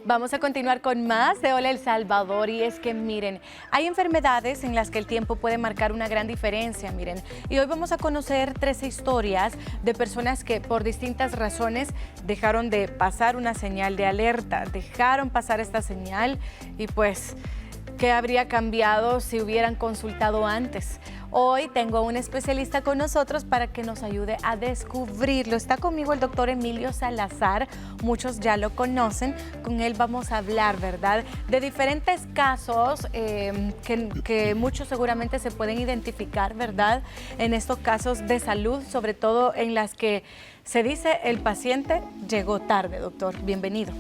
Vamos a continuar con más de Hola El Salvador y es que miren, hay enfermedades en las que el tiempo puede marcar una gran diferencia, miren. Y hoy vamos a conocer 13 historias de personas que por distintas razones dejaron de pasar una señal de alerta, dejaron pasar esta señal y pues, ¿qué habría cambiado si hubieran consultado antes? Hoy tengo un especialista con nosotros para que nos ayude a descubrirlo. Está conmigo el doctor Emilio Salazar, muchos ya lo conocen. Con él vamos a hablar, ¿verdad?, de diferentes casos que muchos seguramente se pueden identificar, ¿verdad?, en estos casos de salud, sobre todo en las que se dice el paciente llegó tarde. Doctor, bienvenido.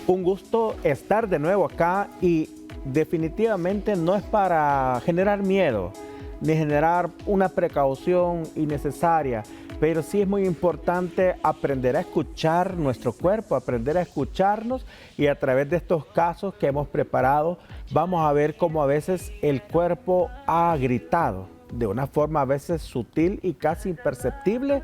Un gusto estar de nuevo acá y definitivamente no es para generar miedo ni generar una precaución innecesaria, pero sí es muy importante aprender a escuchar nuestro cuerpo, aprender a escucharnos, y a través de estos casos que hemos preparado vamos a ver cómo a veces el cuerpo ha gritado de una forma a veces sutil y casi imperceptible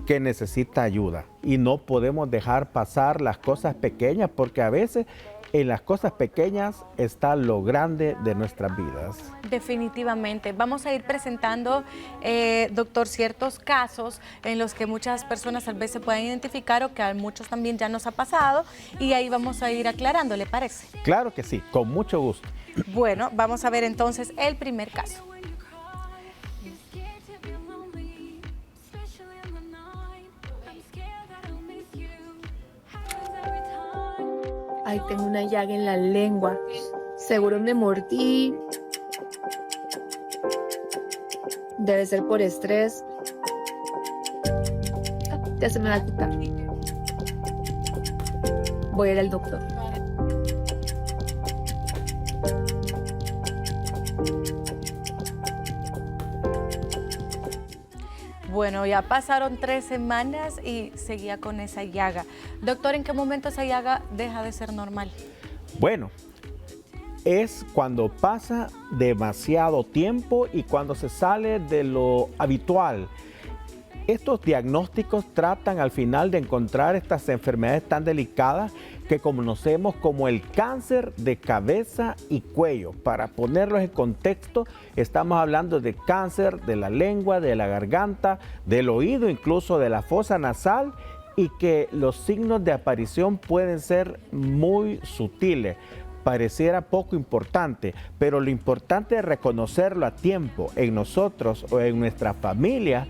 que necesita ayuda. Y no podemos dejar pasar las cosas pequeñas, porque a veces en las cosas pequeñas está lo grande de nuestras vidas. Definitivamente. Vamos a ir presentando, doctor, ciertos casos en los que muchas personas tal vez se puedan identificar o que a muchos también ya nos ha pasado, y ahí vamos a ir aclarando, ¿le parece? Claro que sí, con mucho gusto. Bueno, vamos a ver entonces el primer caso. Ay, tengo una llaga en la lengua. Seguro me mordí. Debe ser por estrés. Ya se me va a quitar. Voy a ir al doctor. Bueno, ya pasaron 3 semanas y seguía con esa llaga. Doctor, ¿en qué momento esa llaga deja de ser normal? Bueno, es cuando pasa demasiado tiempo y cuando se sale de lo habitual. Estos diagnósticos tratan al final de encontrar estas enfermedades tan delicadas que conocemos como el cáncer de cabeza y cuello. Para ponerlos en contexto, estamos hablando de cáncer de la lengua, de la garganta, del oído, incluso de la fosa nasal, y que los signos de aparición pueden ser muy sutiles. Pareciera poco importante, pero lo importante es reconocerlo a tiempo en nosotros o en nuestra familia.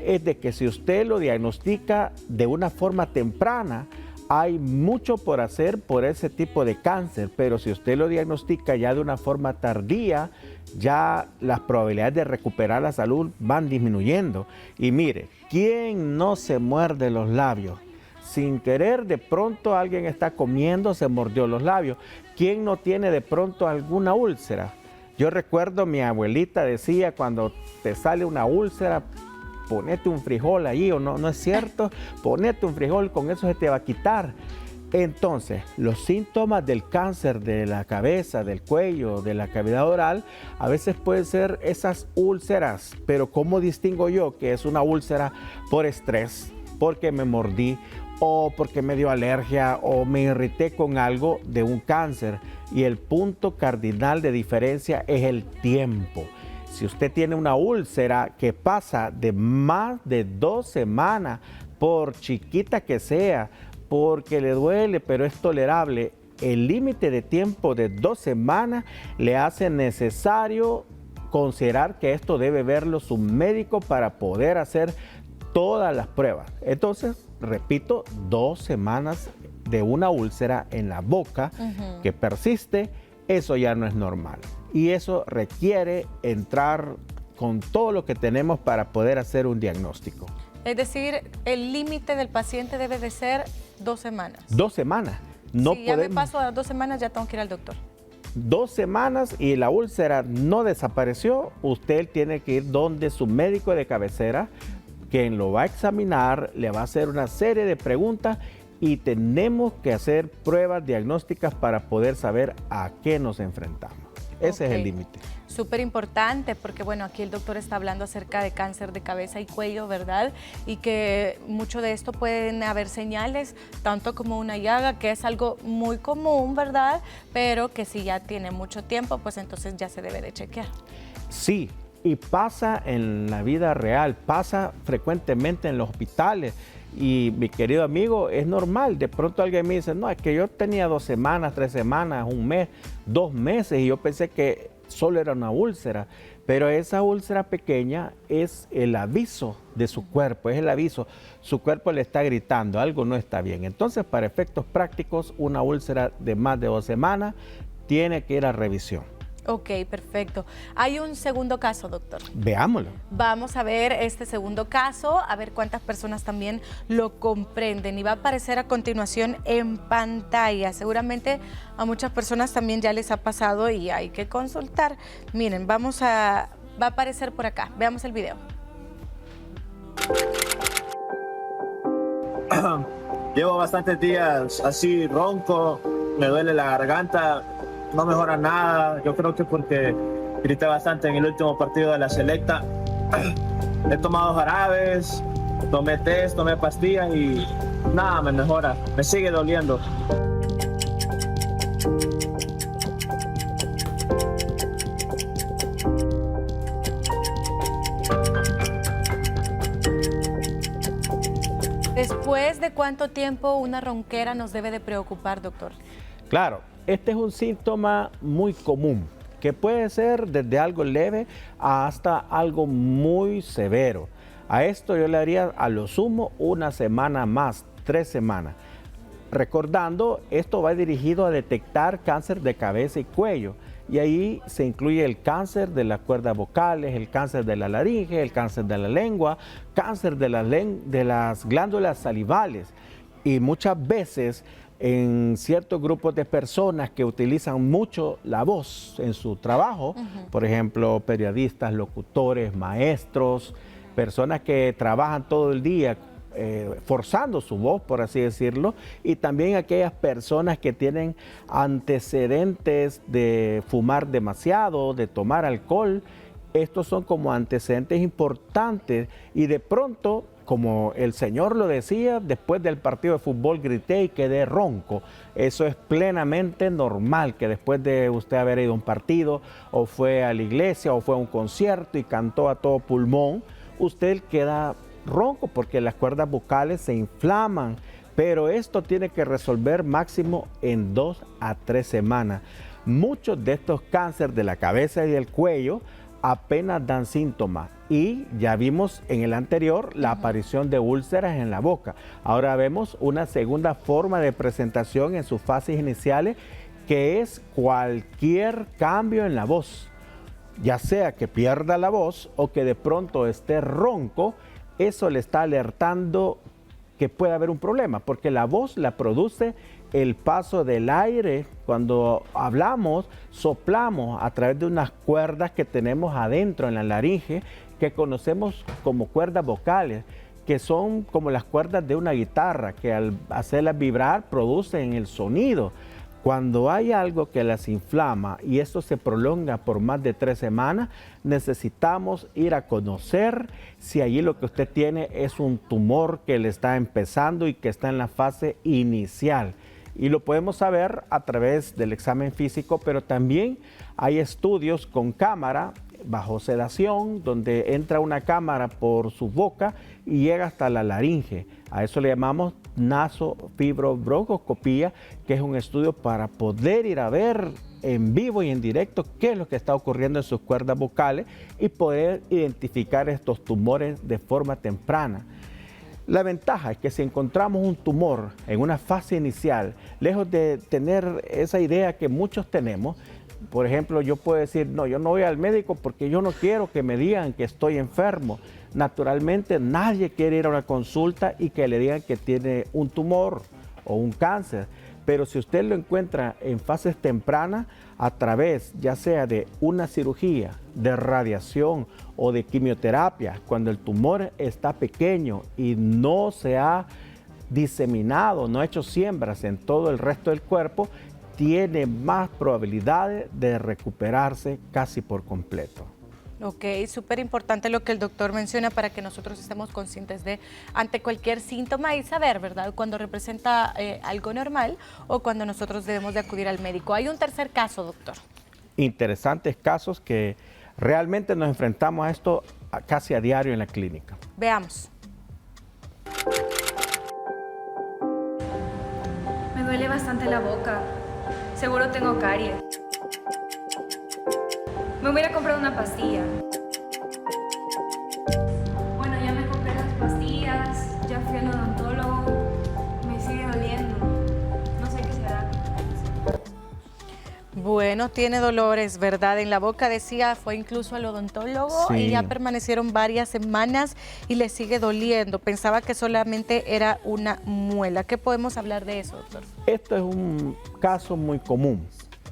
Es de que si usted lo diagnostica de una forma temprana, hay mucho por hacer por ese tipo de cáncer, pero si usted lo diagnostica ya de una forma tardía, ya las probabilidades de recuperar la salud van disminuyendo. Y mire, ¿quién no se muerde los labios? Sin querer, de pronto alguien está comiendo, se mordió los labios. ¿Quién no tiene de pronto alguna úlcera? Yo recuerdo mi abuelita decía, cuando te sale una úlcera, ponete un frijol ahí, o no, no es cierto, ponete un frijol, con eso se te va a quitar. Entonces, los síntomas del cáncer de la cabeza, del cuello, de la cavidad oral, a veces pueden ser esas úlceras, pero ¿cómo distingo yo que es una úlcera por estrés, porque me mordí, o porque me dio alergia, o me irrité con algo de un cáncer? Y el punto cardinal de diferencia es el tiempo. Si usted tiene una úlcera que pasa de más de 2 semanas, por chiquita que sea, porque le duele pero es tolerable, el límite de tiempo de 2 semanas le hace necesario considerar que esto debe verlo su médico para poder hacer todas las pruebas. Entonces, repito, 2 semanas de una úlcera en la boca que persiste, eso ya no es normal. Y eso requiere entrar con todo lo que tenemos para poder hacer un diagnóstico. Es decir, el límite del paciente debe de ser 2 semanas. 2 semanas. No si ya me paso a 2 semanas, ya tengo que ir al doctor. 2 semanas y la úlcera no desapareció, usted tiene que ir donde su médico de cabecera, quien lo va a examinar, le va a hacer una serie de preguntas y tenemos que hacer pruebas diagnósticas para poder saber a qué nos enfrentamos. Ese es el Ok. límite. Súper importante porque, bueno, aquí el doctor está hablando acerca de cáncer de cabeza y cuello, ¿verdad? Y que mucho de esto pueden haber señales, tanto como una llaga, que es algo muy común, ¿verdad? Pero que si ya tiene mucho tiempo, pues entonces ya se debe de chequear. Sí, y pasa en la vida real, pasa frecuentemente en los hospitales. Y mi querido amigo, es normal, de pronto alguien me dice, no, es que yo tenía 2 semanas, 3 semanas, un mes, 2 meses, y yo pensé que solo era una úlcera, pero esa úlcera pequeña es el aviso de su cuerpo, es el aviso, su cuerpo le está gritando, algo no está bien. Entonces, para efectos prácticos, una úlcera de más de 2 semanas tiene que ir a revisión. Ok, perfecto. Hay un segundo caso, doctor. Veámoslo. Vamos a ver este segundo caso, a ver cuántas personas también lo comprenden y va a aparecer a continuación en pantalla. Seguramente a muchas personas también ya les ha pasado y hay que consultar. Miren, va a aparecer por acá. Veamos el video. Llevo bastantes días así ronco, me duele la garganta, no mejora nada. Yo creo que porque grité bastante en el último partido de la selecta. He tomado jarabes, tomé test, tomé pastillas y nada me mejora, me sigue doliendo. ¿Después de cuánto tiempo una ronquera nos debe de preocupar, doctor? Claro, este es un síntoma muy común, que puede ser desde algo leve hasta algo muy severo. A esto yo le haría a lo sumo 1 semana más, 3 semanas. Recordando, esto va dirigido a detectar cáncer de cabeza y cuello. Y ahí se incluye el cáncer de las cuerdas vocales, el cáncer de la laringe, el cáncer de la lengua, cáncer de las glándulas salivales. Y muchas veces en ciertos grupos de personas que utilizan mucho la voz en su trabajo, por ejemplo, periodistas, locutores, maestros, personas que trabajan todo el día forzando su voz, por así decirlo, y también aquellas personas que tienen antecedentes de fumar demasiado, de tomar alcohol. Estos son como antecedentes importantes y de pronto, como el señor lo decía, después del partido de fútbol grité y quedé ronco. Eso es plenamente normal, que después de usted haber ido a un partido o fue a la iglesia o fue a un concierto y cantó a todo pulmón, usted queda ronco porque las cuerdas vocales se inflaman, pero esto tiene que resolver máximo en 2 a 3 semanas. Muchos de estos cánceres de la cabeza y del cuello apenas dan síntomas y ya vimos en el anterior la aparición de úlceras en la boca. Ahora vemos una segunda forma de presentación en sus fases iniciales, que es cualquier cambio en la voz, ya sea que pierda la voz o que de pronto esté ronco. Eso le está alertando que puede haber un problema, porque la voz la produce el paso del aire. Cuando hablamos, soplamos a través de unas cuerdas que tenemos adentro en la laringe, que conocemos como cuerdas vocales, que son como las cuerdas de una guitarra, que al hacerlas vibrar producen el sonido. Cuando hay algo que las inflama y esto se prolonga por más de 3 semanas, necesitamos ir a conocer si allí lo que usted tiene es un tumor que le está empezando y que está en la fase inicial. Y lo podemos saber a través del examen físico, pero también hay estudios con cámara bajo sedación, donde entra una cámara por su boca y llega hasta la laringe. A eso le llamamos nasofibrobroncoscopía, que es un estudio para poder ir a ver en vivo y en directo qué es lo que está ocurriendo en sus cuerdas vocales y poder identificar estos tumores de forma temprana. La ventaja es que si encontramos un tumor en una fase inicial, lejos de tener esa idea que muchos tenemos, por ejemplo, yo puedo decir, no, yo no voy al médico porque yo no quiero que me digan que estoy enfermo. Naturalmente, nadie quiere ir a una consulta y que le digan que tiene un tumor o un cáncer. Pero si usted lo encuentra en fases tempranas, a través ya sea de una cirugía, de radiación o de quimioterapia, cuando el tumor está pequeño y no se ha diseminado, no ha hecho siembras en todo el resto del cuerpo, tiene más probabilidades de recuperarse casi por completo. Ok, súper importante lo que el doctor menciona para que nosotros estemos conscientes de ante cualquier síntoma y saber, ¿verdad?, cuando representa algo normal o cuando nosotros debemos de acudir al médico. Hay un tercer caso, doctor. Interesantes casos que realmente nos enfrentamos a esto casi a diario en la clínica. Veamos. Me duele bastante la boca. Seguro tengo caries. Me voy a ir a comprar una pastilla. Bueno, ya me compré las pastillas, ya fui al odontólogo. Me sigue doliendo. No sé qué será. Bueno, tiene dolores, ¿verdad? En la boca, decía, fue incluso al odontólogo y ya permanecieron varias semanas y le sigue doliendo. Pensaba que solamente era una muela. ¿Qué podemos hablar de eso, doctor? Esto es un caso muy común.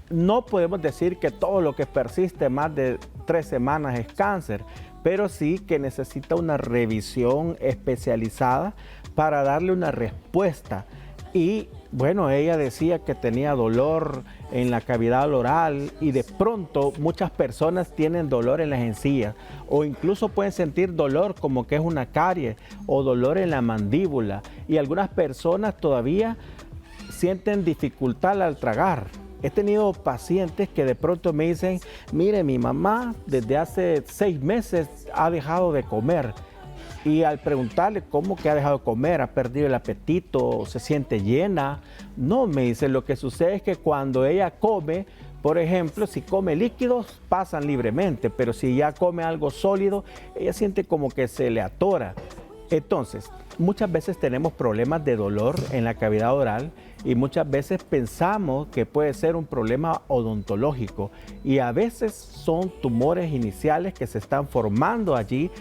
No podemos decir que todo lo que persiste más de 3 semanas es cáncer, pero sí que necesita una revisión especializada para darle una respuesta. Y bueno, ella decía que tenía dolor en la cavidad oral y de pronto muchas personas tienen dolor en las encías o incluso pueden sentir dolor como que es una carie o dolor en la mandíbula, y algunas personas todavía sienten dificultad al tragar. He tenido pacientes que de pronto me dicen, mire, mi mamá desde hace 6 meses ha dejado de comer. Y al preguntarle cómo que ha dejado de comer, ha perdido el apetito, se siente llena. No, me dice, lo que sucede es que cuando ella come, por ejemplo, si come líquidos, pasan libremente, pero si ya come algo sólido, ella siente como que se le atora. Entonces, muchas veces tenemos problemas de dolor en la cavidad oral y muchas veces pensamos que puede ser un problema odontológico y a veces son tumores iniciales que se están formando allí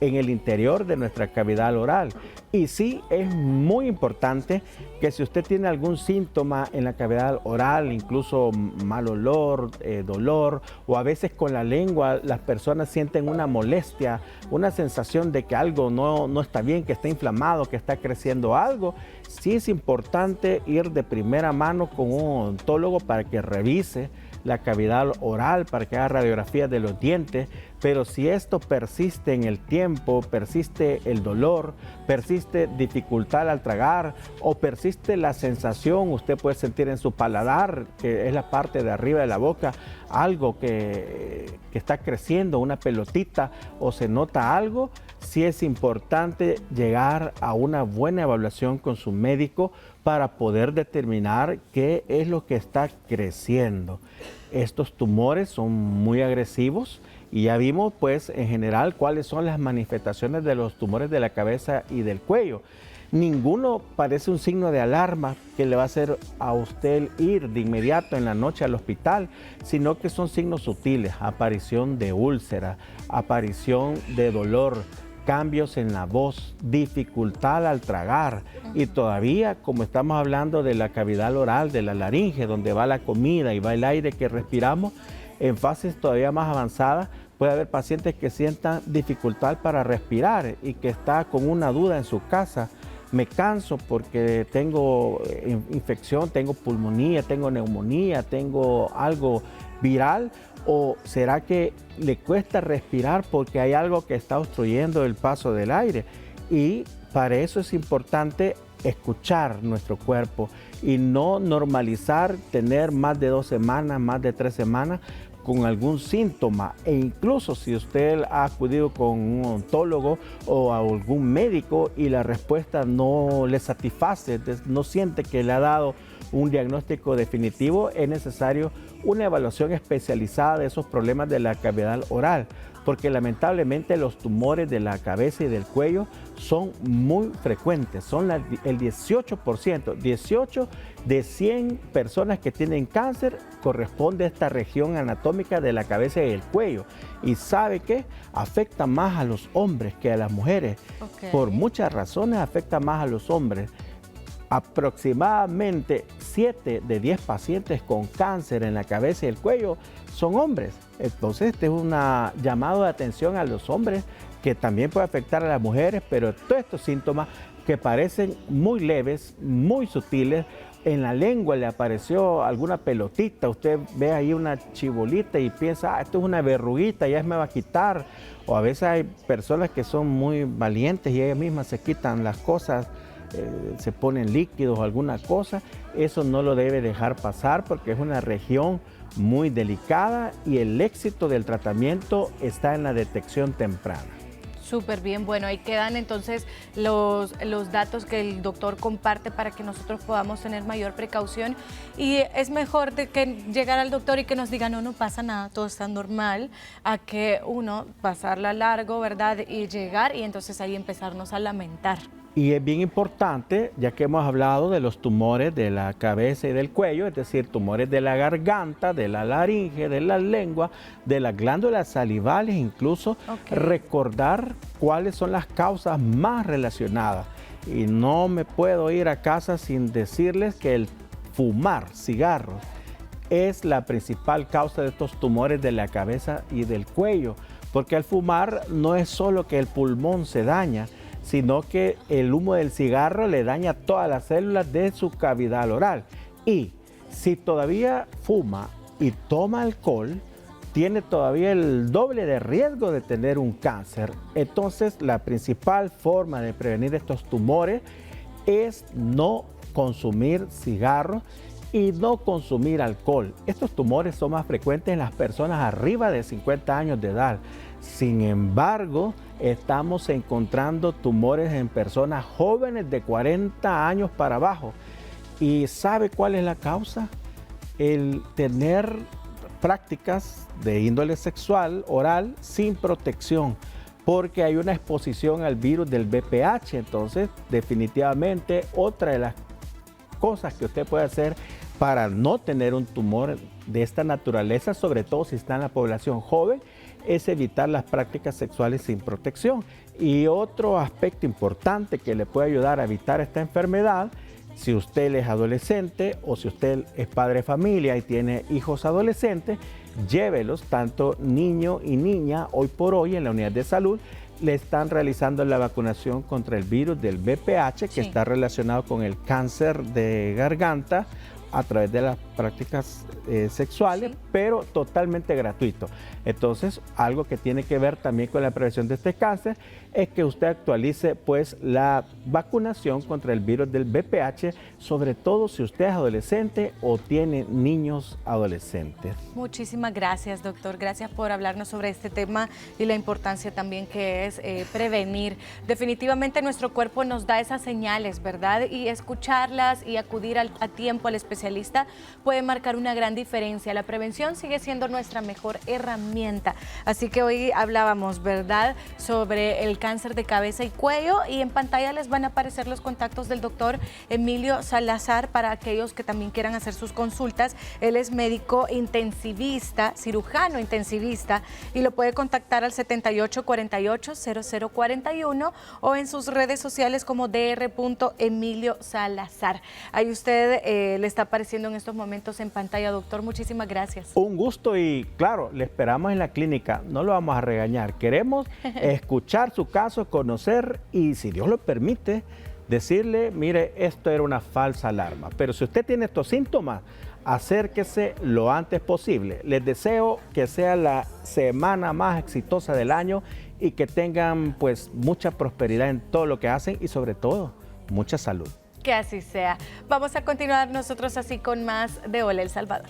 en el interior de nuestra cavidad oral. Y sí, es muy importante que si usted tiene algún síntoma en la cavidad oral, incluso mal olor, dolor, o a veces con la lengua las personas sienten una molestia, una sensación de que algo no está bien, que está inflamado, que está creciendo algo, sí es importante ir de primera mano con un odontólogo para que revise la cavidad oral, para que haga radiografías de los dientes. Pero si esto persiste en el tiempo, persiste el dolor, persiste dificultad al tragar o persiste la sensación, usted puede sentir en su paladar, que es la parte de arriba de la boca, algo que está creciendo, una pelotita, o se nota algo, sí es importante llegar a una buena evaluación con su médico para poder determinar qué es lo que está creciendo. Estos tumores son muy agresivos y ya vimos pues en general cuáles son las manifestaciones de los tumores de la cabeza y del cuello. Ninguno parece un signo de alarma que le va a hacer a usted ir de inmediato en la noche al hospital, sino que son signos sutiles: aparición de úlcera, aparición de dolor, cambios en la voz, dificultad al tragar. Y todavía, como estamos hablando de la cavidad oral, de la laringe, donde va la comida y va el aire que respiramos, en fases todavía más avanzadas puede haber pacientes que sientan dificultad para respirar y que está con una duda en su casa: me canso porque tengo infección, tengo pulmonía, tengo neumonía, tengo algo viral, o será que le cuesta respirar porque hay algo que está obstruyendo el paso del aire. Y para eso es importante escuchar nuestro cuerpo y no normalizar tener más de 2 semanas, más de 3 semanas con algún síntoma. E incluso si usted ha acudido con un odontólogo o a algún médico y la respuesta no le satisface, no siente que le ha dado un diagnóstico definitivo, es necesario una evaluación especializada de esos problemas de la cavidad oral, porque lamentablemente los tumores de la cabeza y del cuello son muy frecuentes, son el 18%, 18 de 100 personas que tienen cáncer corresponde a esta región anatómica de la cabeza y el cuello. Y ¿sabe qué? Afecta más a los hombres que a las mujeres. Por muchas razones afecta más a los hombres. Aproximadamente 7 de 10 pacientes con cáncer en la cabeza y el cuello son hombres. Entonces, este es un llamado de atención a los hombres, que también puede afectar a las mujeres, pero todos estos síntomas que parecen muy leves, muy sutiles, en la lengua le apareció alguna pelotita, usted ve ahí una chibolita y piensa, esto es una verruguita, ya me va a quitar. O a veces hay personas que son muy valientes y ellas mismas se quitan las cosas, se ponen líquidos o alguna cosa. Eso no lo debe dejar pasar porque es una región muy delicada y el éxito del tratamiento está en la detección temprana. Súper bien, bueno, ahí quedan entonces los datos que el doctor comparte para que nosotros podamos tener mayor precaución, y es mejor de que llegar al doctor y que nos diga no pasa nada, todo está normal, a que uno pasarla largo, ¿verdad? Y llegar y entonces ahí empezarnos a lamentar. Y es bien importante, ya que hemos hablado de los tumores de la cabeza y del cuello, es decir, tumores de la garganta, de la laringe, de la lengua, de las glándulas salivales, incluso recordar cuáles son las causas más relacionadas. Y no me puedo ir a casa sin decirles que el fumar cigarros es la principal causa de estos tumores de la cabeza y del cuello, porque al fumar no es solo que el pulmón se daña, sino que el humo del cigarro le daña todas las células de su cavidad oral. Y si todavía fuma y toma alcohol, tiene todavía el doble de riesgo de tener un cáncer. Entonces, la principal forma de prevenir estos tumores es no consumir cigarros y no consumir alcohol. Estos tumores son más frecuentes en las personas arriba de 50 años de edad. Sin embargo, estamos encontrando tumores en personas jóvenes de 40 años para abajo. ¿Y sabe cuál es la causa? El tener prácticas de índole sexual, oral, sin protección, porque hay una exposición al virus del VPH. Entonces, definitivamente, otra de las cosas que usted puede hacer para no tener un tumor de esta naturaleza, sobre todo si está en la población joven, es evitar las prácticas sexuales sin protección. Y otro aspecto importante que le puede ayudar a evitar esta enfermedad, si usted es adolescente o si usted es padre de familia y tiene hijos adolescentes, llévelos, tanto niño y niña. Hoy por hoy en la unidad de salud le están realizando la vacunación contra el virus del VPH, que está relacionado con el cáncer de garganta a través de las prácticas sexuales, pero totalmente gratuito. Entonces, algo que tiene que ver también con la prevención de este cáncer es que usted actualice pues la vacunación contra el virus del VPH, sobre todo si usted es adolescente o tiene niños adolescentes. Muchísimas gracias, doctor. Gracias por hablarnos sobre este tema y la importancia también que es prevenir. Definitivamente nuestro cuerpo nos da esas señales, ¿verdad? Y escucharlas y acudir a tiempo al especialista puede marcar una gran diferencia. La prevención sigue siendo nuestra mejor herramienta. Así que hoy hablábamos, ¿verdad?, sobre el cáncer de cabeza y cuello, y en pantalla les van a aparecer los contactos del doctor Emilio Salazar para aquellos que también quieran hacer sus consultas. Él es médico intensivista, cirujano intensivista, y lo puede contactar al 7848-0041 o en sus redes sociales como dr.emilio Salazar. Ahí usted le está apareciendo en estos momentos en pantalla, doctor. Muchísimas gracias. Un gusto, y claro, le esperamos en la clínica, no lo vamos a regañar. Queremos escuchar su caso, conocer y, si Dios lo permite, decirle, mire, esto era una falsa alarma. Pero si usted tiene estos síntomas, acérquese lo antes posible. Les deseo que sea la semana más exitosa del año y que tengan pues mucha prosperidad en todo lo que hacen y sobre todo mucha salud. Que así sea. Vamos a continuar nosotros así con más de Hola El Salvador.